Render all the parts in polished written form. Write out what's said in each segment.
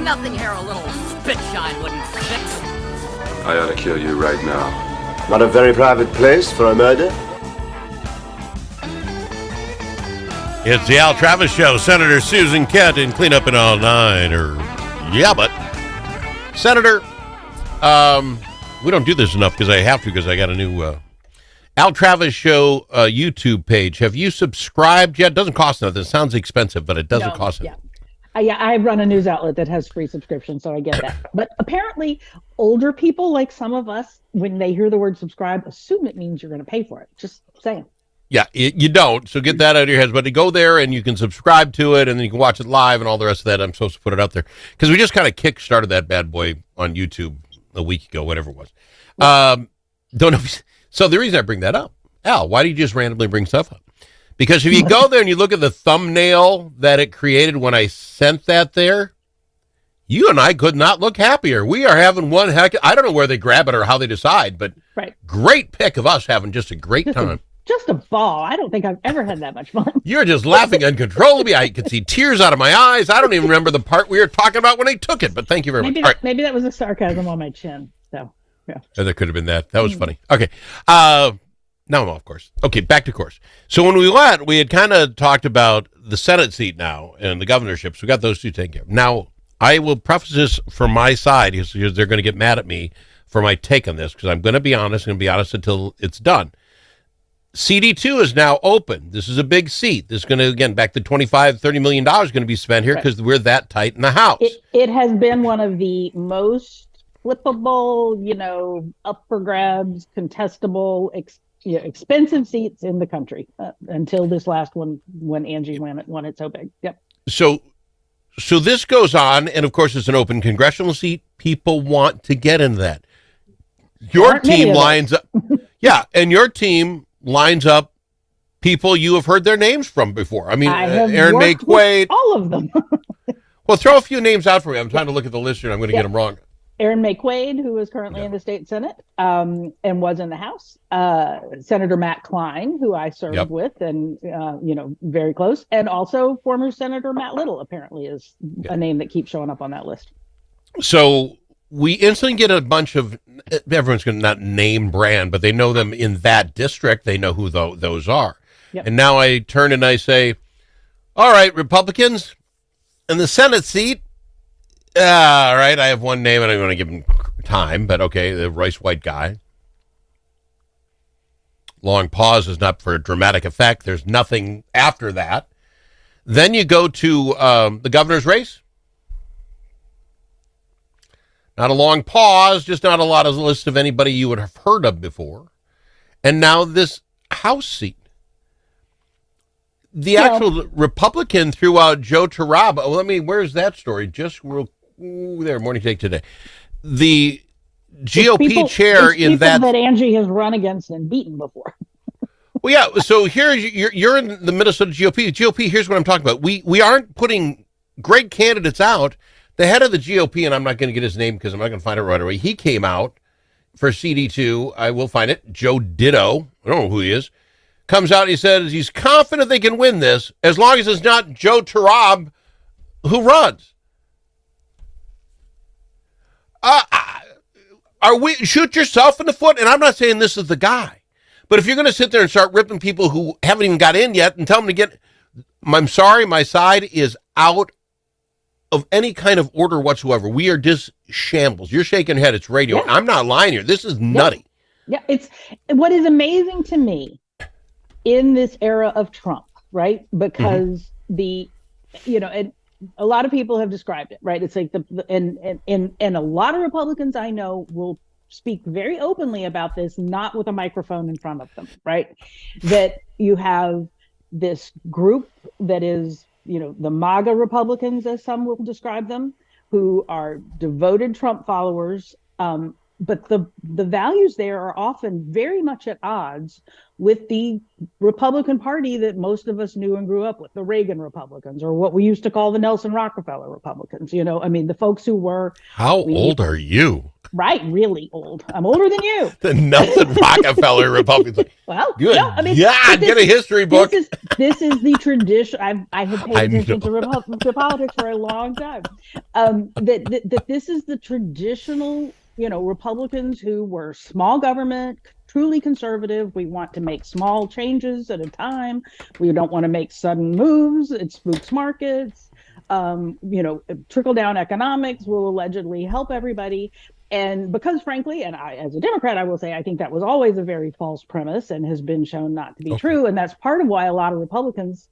nothing here a little spit shine wouldn't fix. I ought to kill you right now. Not a very private place for a murder? It's the Al Travis Show. Senator Susan Kent in Cleanup and All Nighter. Yeah, but Senator, we don't do this enough because I have to because I got a new Al Travis Show YouTube page. Have you subscribed yet? It doesn't cost nothing. It sounds expensive, but it doesn't cost anything. I run a news outlet that has free subscription, so I get that. But apparently, older people like some of us, when they hear the word subscribe, assume it means you're going to pay for it. Just saying. Yeah, you don't. So get that out of your heads. But to go there and you can subscribe to it and then you can watch it live and all the rest of that. I'm supposed to put it out there because we just kind of kick-started that bad boy on YouTube a week ago, whatever it was. Don't know. So the reason I bring that up, Al, why do you just randomly bring stuff up? Because if you go there and you look at the thumbnail that it created when I sent that there, you and I could not look happier. We are having one heck. I don't know where they grab it or how they decide, but great pick of us having just a great time. Just a ball. I don't think I've ever had that much fun. You're just laughing uncontrollably. I could see tears out of my eyes. I don't even remember the part we were talking about when I took it, but thank you very much. Maybe that was a sarcasm on my chin. So, yeah. That could have been that. That was funny. Okay. Now I'm off course. Okay, back to course. So when we went, we had kind of talked about the Senate seat now and the governorship. So we got those two taken care of. Now, I will preface this from my side because they're going to get mad at me for my take on this because I'm going to be honest until it's done. CD2 is now open. This is a big seat. This is going to, again, back to $25-30 million going to be spent here because we're that tight in the House. It has been one of the most flippable, up for grabs, contestable, expensive seats in the country until this last one when Angie won it so big. Yep. So this goes on, and of course it's an open congressional seat. People want to get into that. Your team lines up. Yeah, and your team lines up people you have heard their names from before. I mean, Aaron May Quaid. All of them. Well, throw a few names out for me. I'm trying to look at the list here. I'm going to get them wrong. Aaron May Quaid, who is currently in the state Senate and was in the House. Senator Matt Klein, who I served with and, very close. And also former Senator Matt Little, apparently, is a name that keeps showing up on that list. So we instantly get a bunch of, everyone's going to not name brand, but they know them in that district. They know who those are. Yep. And now I turn and I say, all right, Republicans, in the Senate seat, all right, I have one name and I'm going to give him time, but okay, the Royce White guy. Long pause is not for dramatic effect. There's nothing after that. Then you go to the governor's race. Not a long pause, just not a lot of list of anybody you would have heard of before. And now this House seat. The actual Republican threw out Joe Taraba. Where's that story? Just there, morning take today. The GOP chair in that Angie has run against and beaten before. Well, yeah. So here you're in the Minnesota GOP. Here's what I'm talking about. We aren't putting great candidates out. The head of the GOP, and I'm not going to get his name because I'm not going to find it right away. He came out for CD2. I will find it. Joe Ditto. I don't know who he is. Comes out. He says he's confident they can win this as long as it's not Joe Tarab who runs. Shoot yourself in the foot? And I'm not saying this is the guy, but if you're going to sit there and start ripping people who haven't even got in yet and tell them to get, I'm sorry, my side is out of any kind of order whatsoever. We are just shambles. You're shaking your head. It's radio. Yeah. I'm not lying here. This is nutty. Yeah, it's what is amazing to me in this era of Trump, right? Because and a lot of people have described it, right? It's like and a lot of Republicans I know will speak very openly about this, not with a microphone in front of them, right? That you have this group that is, the MAGA Republicans, as some will describe them, who are devoted Trump followers, the values there are often very much at odds with the Republican Party that most of us knew and grew up with, the Reagan Republicans, or what we used to call the Nelson Rockefeller Republicans. I mean, the folks who were How old are you? right, really old. I'm older than you. The Nelson Rockefeller Republicans. Well, Good. no, I mean, Yeah, get a history book. This is the tradition. I have paid attention to politics for a long time. That this is the traditional, Republicans who were small government, truly conservative. We want to make small changes at a time. We don't want to make sudden moves. It spooks markets. Trickle down economics will allegedly help everybody. And because, frankly, and I, as a Democrat, I will say, I think that was always a very false premise and has been shown not to be true. And that's part of why a lot of Republicans,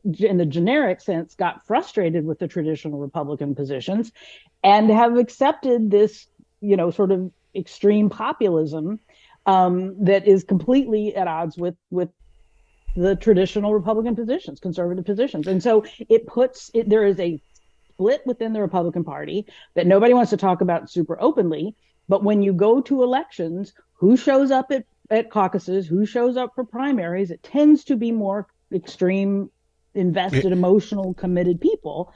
in the generic sense, got frustrated with the traditional Republican positions and have accepted this, sort of extreme populism that is completely at odds with the traditional Republican positions, conservative positions. And so there is a split within the Republican Party that nobody wants to talk about super openly. But when you go to elections, who shows up at caucuses, who shows up for primaries, it tends to be more extreme, invested, emotional, committed people.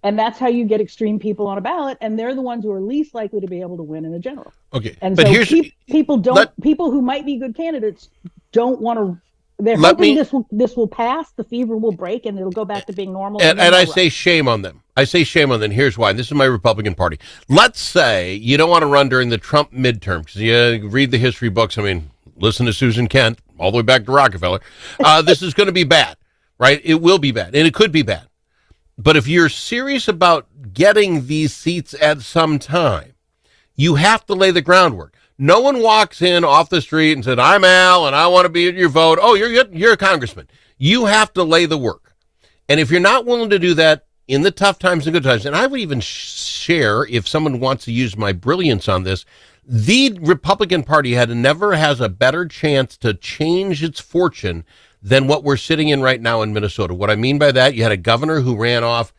And that's how you get extreme people on a ballot. And they're the ones who are least likely to be able to win in a general. Okay. And but so people who might be good candidates don't want to. They're hoping this will pass, the fever will break, and it'll go back to being normal. And I say shame on them. I say shame on them. Here's why. This is my Republican Party. Let's say you don't want to run during the Trump midterm because you read the history books. I mean, listen to Susan Kent all the way back to Rockefeller. This is going to be bad, right? It will be bad, and it could be bad. But if you're serious about getting these seats at some time, you have to lay the groundwork. No one walks in off the street and said, I'm Al and I want to be at your vote. Oh, you're a congressman. You have to lay the work. And if you're not willing to do that in the tough times and good times, and I would even share, if someone wants to use my brilliance on this, the Republican Party never has a better chance to change its fortune than what we're sitting in right now in Minnesota. What I mean by that, you had a governor who ran off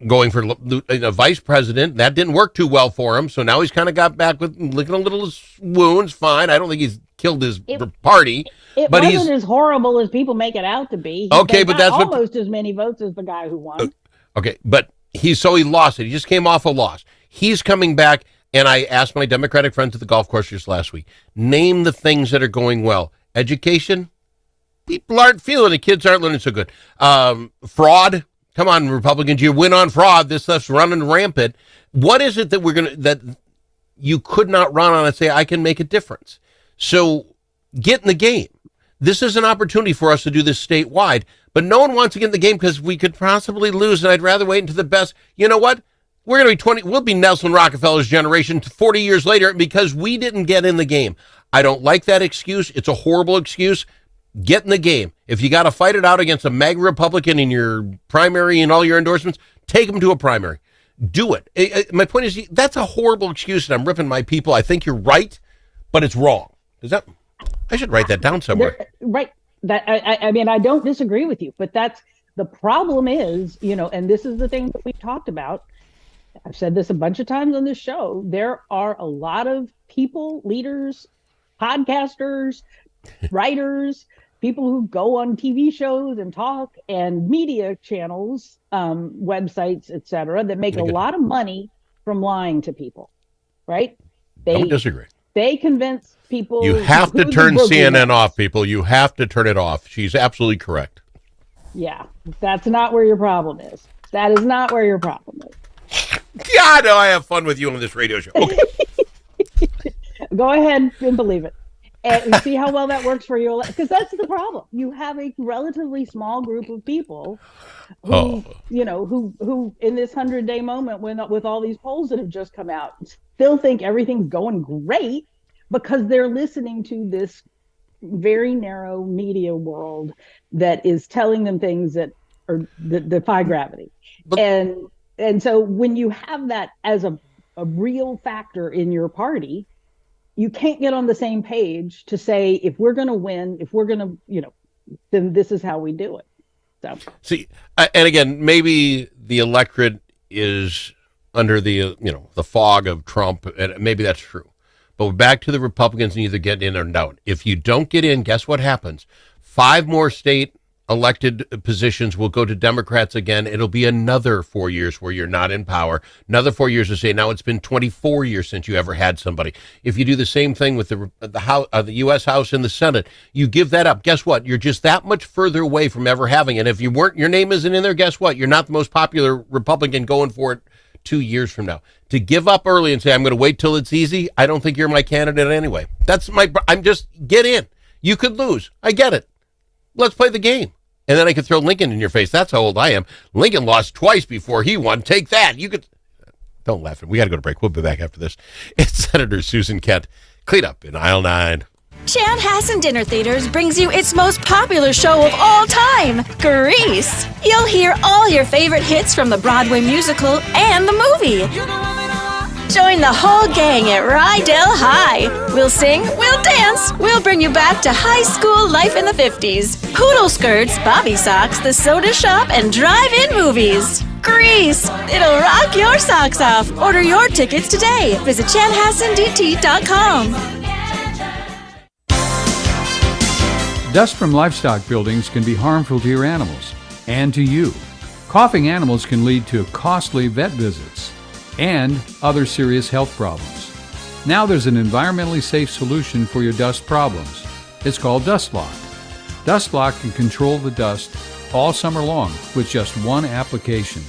going for a vice president. That didn't work too well for him. So now he's kind of got back with licking a little wounds. Fine. I don't think he's killed his party. It but wasn't as horrible as people make it out to be. Okay, but that's almost as many votes as the guy who won. Okay, but he lost it. He just came off a loss. He's coming back, and I asked my Democratic friends at the golf course just last week, name the things that are going well. Education, people aren't feeling it. Kids aren't learning so good. Fraud. Come on, Republicans, you win on fraud. This stuff's running rampant. What is it that that you could not run on and say, I can make a difference? So get in the game. This is an opportunity for us to do this statewide, but no one wants to get in the game because we could possibly lose, and I'd rather wait until the best. You know what? We're going to be we'll be Nelson Rockefeller's generation 40 years later because we didn't get in the game. I don't like that excuse. It's a horrible excuse. Get in the game. If you got to fight it out against a MAGA Republican in your primary and all your endorsements, take them to a primary. Do it. My point is, that's a horrible excuse, and I'm ripping my people. I think you're right, but it's wrong. I should write that down somewhere. Right. That I mean, I don't disagree with you, but that's the problem is, and this is the thing that we've talked about. I've said this a bunch of times on this show. There are a lot of people, leaders, podcasters, writers, people who go on TV shows and talk, and media channels, websites, etc., that make a lot of money from lying to people, right? I don't disagree. They convince people. You have to turn CNN off, people. You have to turn it off. She's absolutely correct. Yeah, that's not where your problem is. That is not where your problem is. God, I have fun with you on this radio show. Okay. Go ahead and believe it. And see how well that works for you, because that's the problem. You have a relatively small group of people who, who in this 100-day moment, with all these polls that have just come out, still think everything's going great because they're listening to this very narrow media world that is telling them things that defy gravity. And so when you have that as a real factor in your party, you can't get on the same page to say, if we're going to win, if we're going to, then this is how we do it. So see, and again, maybe the electorate is under the, the fog of Trump, and maybe that's true. But back to the Republicans and either get in or don't. If you don't get in, guess what happens? 5 more state elected positions will go to Democrats again. It'll be another 4 years where you're not in power. Another 4 years to say, now it's been 24 years since you ever had somebody. If you do the same thing with the U.S. House and the Senate, you give that up. Guess what? You're just that much further away from ever having it. If you weren't, your name isn't in there, guess what? You're not the most popular Republican going for it 2 years from now. To give up early and say, I'm going to wait till it's easy, I don't think you're my candidate anyway. I'm just, get in. You could lose. I get it. Let's play the game. And then I could throw Lincoln in your face. That's how old I am. Lincoln lost twice before he won. Take that. You could. Don't laugh. We got to go to break. We'll be back after this. It's Senator Susan Kent. Clean up in aisle 9. Chanhassen Dinner Theaters brings you its most popular show of all time, Grease. You'll hear all your favorite hits from the Broadway musical and the movie. Join the whole gang at Rydell High. We'll sing, we'll dance, we'll bring you back to high school life in the 50s. Poodle skirts, bobby socks, the soda shop, and drive-in movies. Grease! It'll rock your socks off. Order your tickets today. Visit chanhassendt.com. Dust from livestock buildings can be harmful to your animals and to you. Coughing animals can lead to costly vet visits and other serious health problems. Now there's an environmentally safe solution for your dust problems. It's called DustLock. DustLock can control the dust all summer long with just one application.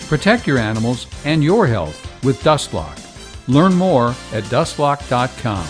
Protect your animals and your health with DustLock. Learn more at dustlock.com.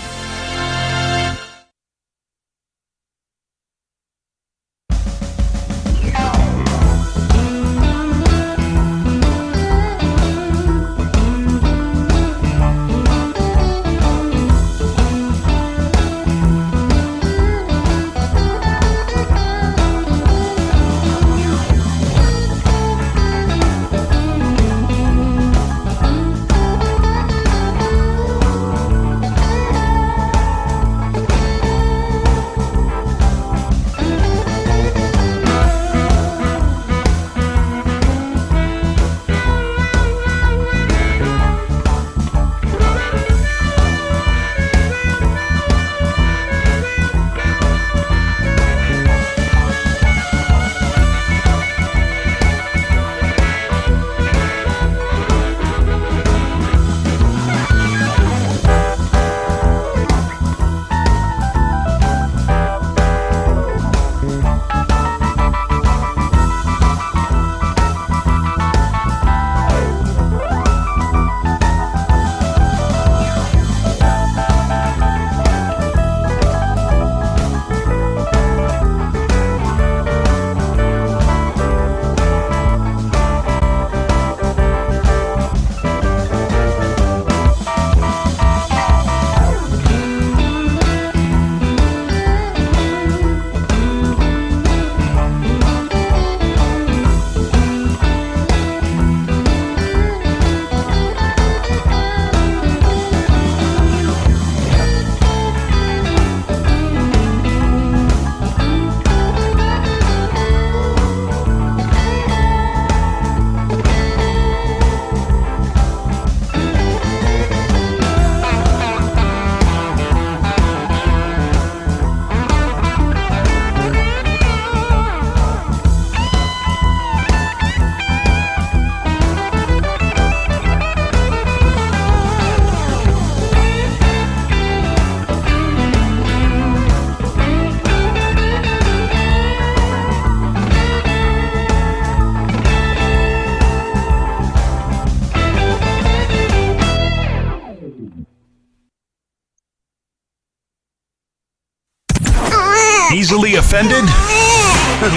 Easily offended?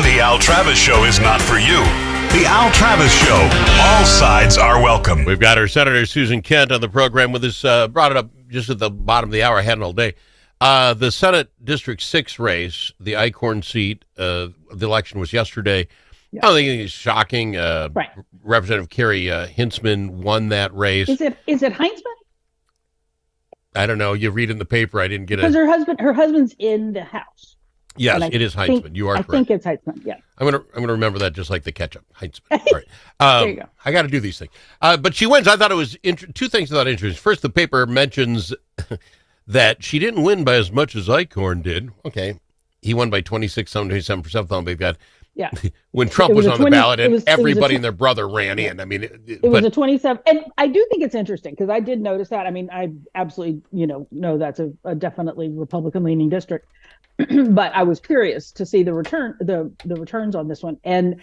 The Al Travis Show is not for you. The Al Travis Show. All sides are welcome. We've got our Senator Susan Kent on the program with us. Brought it up just at the bottom of the hour. I hadn't all day. The Senate District 6 race, the Eichhorn seat, the election was yesterday. Yeah. I don't think it's shocking. Right. Representative Carrie Hintzman won that race. Is it Heinzman? I don't know. You read in the paper. I didn't get it. Because her husband's in the House. Yes, it is Heinzman. You are correct. I think it's Heinzman. Yeah. I'm gonna remember that, just like the ketchup. Heinzman. All right. There you go. I got to do these things. But she wins. I thought it was two things I thought interesting. First, the paper mentions that she didn't win by as much as Eichhorn did. Okay. He won by 26, 27%. They've got, Yeah. when Trump was on the ballot and everybody and a their brother ran in. I mean, it was a 27. And I do think it's interesting because I did notice that. I mean, I absolutely, know that's a definitely Republican leaning district, but I was curious to see the returns on this one. And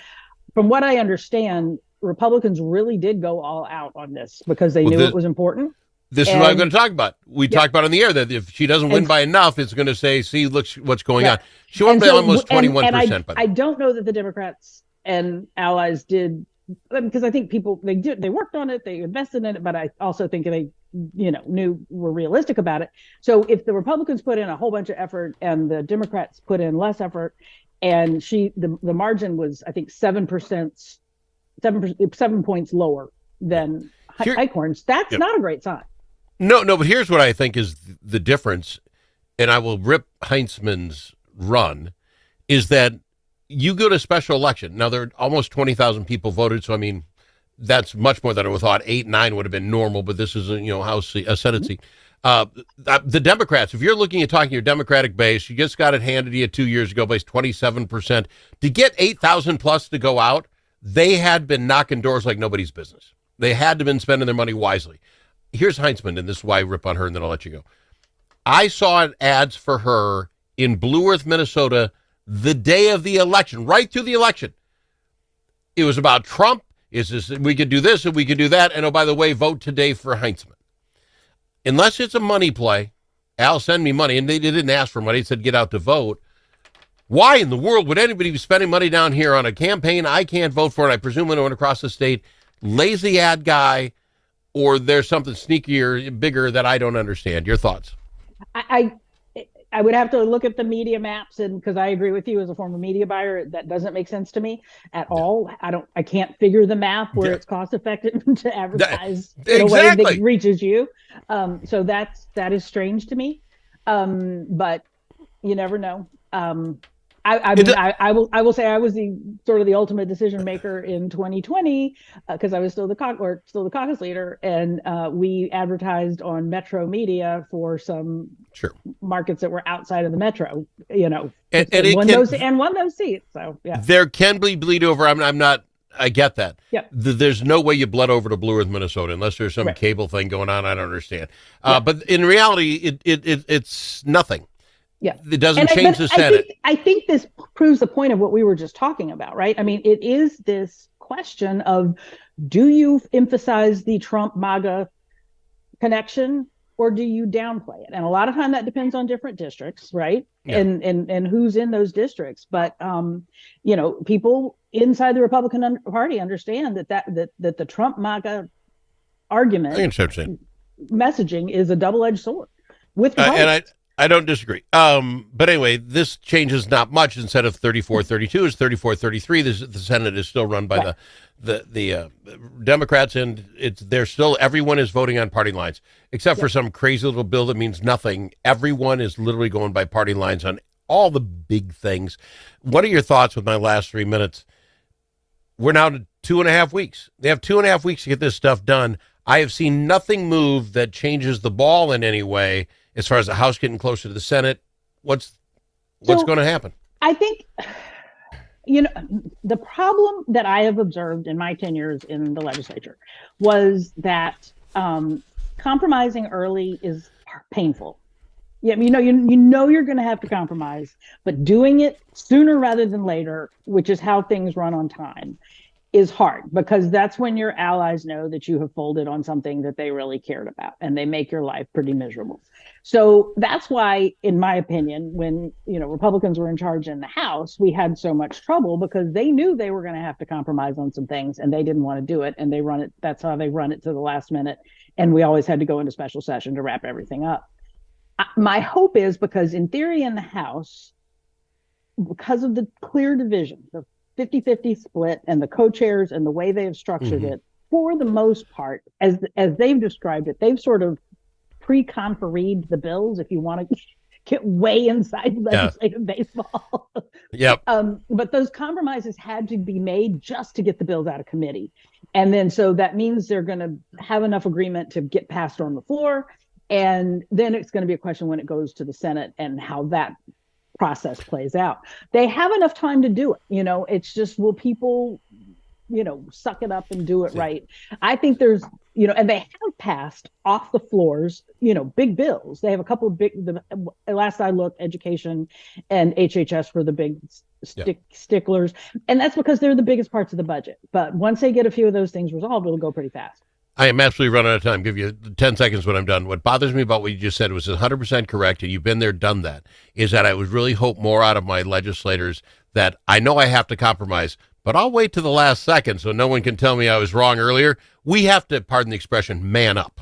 from what I understand, Republicans really did go all out on this because they knew it was important. This is what I'm going to talk about. We talked about on the air that if she doesn't win by enough, it's going to say, see, look what's going on. She won by almost 21%. I don't know that the Democrats and allies did, because I think they worked on it, they invested in it, but I also think they, were realistic about it. So if the Republicans put in a whole bunch of effort and the Democrats put in less effort, and the margin was, I think, 7%, 7 points lower than Eichhorn's, that's not a great sign. No, but here's what I think is the difference, and I will rip Heinzman's run, is that you go to special election. Now, there are almost 20,000 people voted, so, I mean, that's much more than I would have thought. 8, 9 would have been normal, but this is a House seat, a Senate seat. The Democrats, if you're looking at talking your Democratic base, you just got it handed to you 2 years ago by 27%. To get 8,000 plus to go out, they had been knocking doors like nobody's business. They had to have been spending their money wisely. Here's Heinzman, and this is why I rip on her, and then I'll let you go. I saw ads for her in Blue Earth, Minnesota, the day of the election, right through the election. It was about Trump. We could do this and we could do that. And, oh, by the way, vote today for Heinzman. Unless it's a money play, Al, send me money. And they didn't ask for money. They said, get out to vote. Why in the world would anybody be spending money down here on a campaign I can't vote for, and I presume when I went across the state? Lazy ad guy, or there's something sneakier, bigger that I don't understand. Your thoughts? I would have to look at the media maps, and because I agree with you as a former media buyer, that doesn't make sense to me at all. I can't figure the math where it's cost effective to advertise in a way that reaches you. So that is strange to me. But you never know. I will say I was the sort of the ultimate decision maker in 2020 because I was still the caucus leader, and we advertised on Metro Media for some markets that were outside of the Metro, and won those seats. So yeah, there can be bleed over. I get that. Yep. There's no way you bled over to Blue Earth, Minnesota, unless there's some cable thing going on. I don't understand. But in reality, it's nothing. Yeah, it doesn't change the Senate. I think this proves the point of what we were just talking about, right? I mean, it is this question of, do you emphasize the Trump MAGA connection, or do you downplay it? And a lot of time that depends on different districts, right? Yeah. And who's in those districts. But people inside the Republican Party understand that the Trump MAGA argument messaging is a double-edged sword with I don't disagree. But anyway, this changes not much. Instead of 34-32, it's 34-33. The Senate is still run by the Democrats, and everyone is voting on party lines, except for some crazy little bill that means nothing. Everyone is literally going by party lines on all the big things. What are your thoughts with my last 3 minutes? We're now to 2.5 weeks. They have 2.5 weeks to get this stuff done. I have seen nothing move that changes the ball in any way. As far as the House getting closer to the Senate, what's going to happen? I think, the problem that I have observed in my tenures in the legislature was that compromising early is painful. Yeah, you know you're going to have to compromise, but doing it sooner rather than later, which is how things run on time, is hard, because that's when your allies know that you have folded on something that they really cared about, and they make your life pretty miserable. So that's why, in my opinion, when Republicans were in charge in the House, we had so much trouble, because they knew they were going to have to compromise on some things, and they didn't want to do it, and they run it. That's how they run it to the last minute, and we always had to go into special session to wrap everything up. My hope is, because in theory in the House, because of the clear division, the 50-50 split, and the co-chairs and the way they have structured it, for the most part, as they've described it, they've sort of pre-confereed the bills, if you want to get way inside legislative baseball. Yep. But those compromises had to be made just to get the bills out of committee. And then so that means they're going to have enough agreement to get passed on the floor. And then it's going to be a question when it goes to the Senate and how that process plays out. They have enough time to do it. It's just, will people, suck it up and do it right? I think there's, and they have passed off the floors, big bills. They have a couple of last I looked, education and HHS were the big sticklers. And that's because they're the biggest parts of the budget. But once they get a few of those things resolved, it'll go pretty fast. I am absolutely running out of time. Give you 10 seconds when I'm done. What bothers me about what you just said was 100% correct, and you've been there, done that, is that I would really hope more out of my legislators that I know I have to compromise, but I'll wait to the last second so no one can tell me I was wrong earlier. We have to, pardon the expression, man up.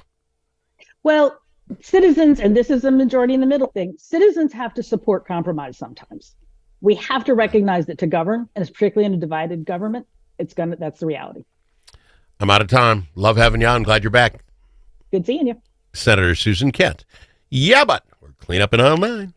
Well, citizens, and this is a majority in the middle thing, citizens have to support compromise sometimes. We have to recognize that to govern, and particularly in a divided government, that's the reality. I'm out of time. Love having you on. Glad you're back. Good seeing you. Senator Susan Kent. Yeah, but we're clean up in aisle 9.